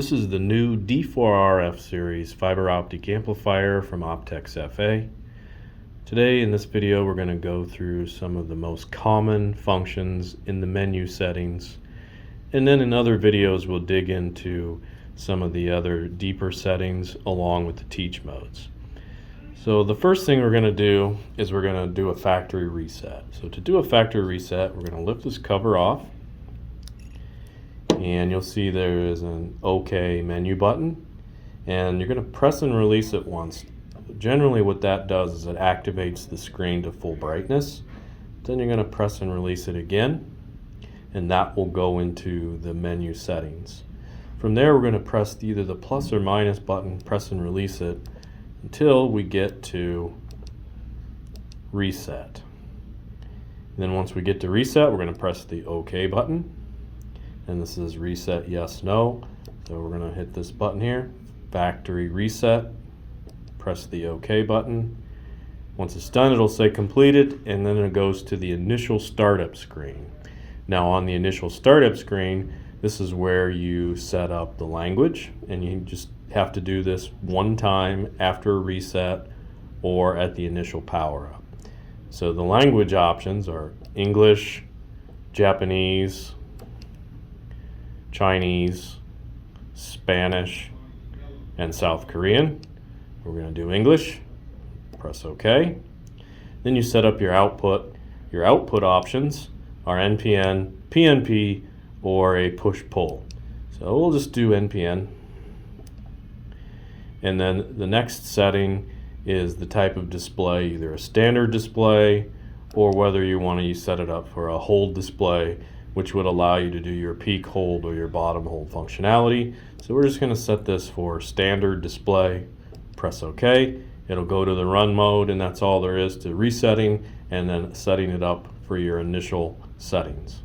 This is the new D4RF series fiber optic amplifier from Optex FA. Today in this video we're going to go through some of the most common functions in the menu settings, and then in other videos we'll dig into some of the other deeper settings along with the teach modes. So the first thing we're going to do is we're going to do a factory reset. So to do a factory reset, we're going to lift this cover off, and you'll see there is an OK menu button, and you're going to press and release it once. Generally what that does is it activates the screen to full brightness. Then you're going to press and release it again, and that will go into the menu settings. From there we're going to press either the plus or minus button, press and release it until we get to reset. And then once we get to reset, we're going to press the OK button. And this is reset yes, no. So we're going to hit this button here, factory reset, press the OK button. Once it's done, it'll say completed, and then it goes to the initial startup screen. Now on the initial startup screen, this is where you set up the language, and you just have to do this one time after a reset or at the initial power up. So the language options are English, Japanese, Chinese, Spanish, and South Korean. We're going to do English. Press OK. Then you set up your output. Your output options are NPN, PNP, or a push-pull. So we'll just do NPN. And then the next setting is the type of display, either a standard display or whether you want to set it up for a hold display, which would allow you to do your peak hold or your bottom hold functionality. So we're just going to set this for standard display. Press OK. It'll go to the run mode, and that's all there is to resetting and then setting it up for your initial settings.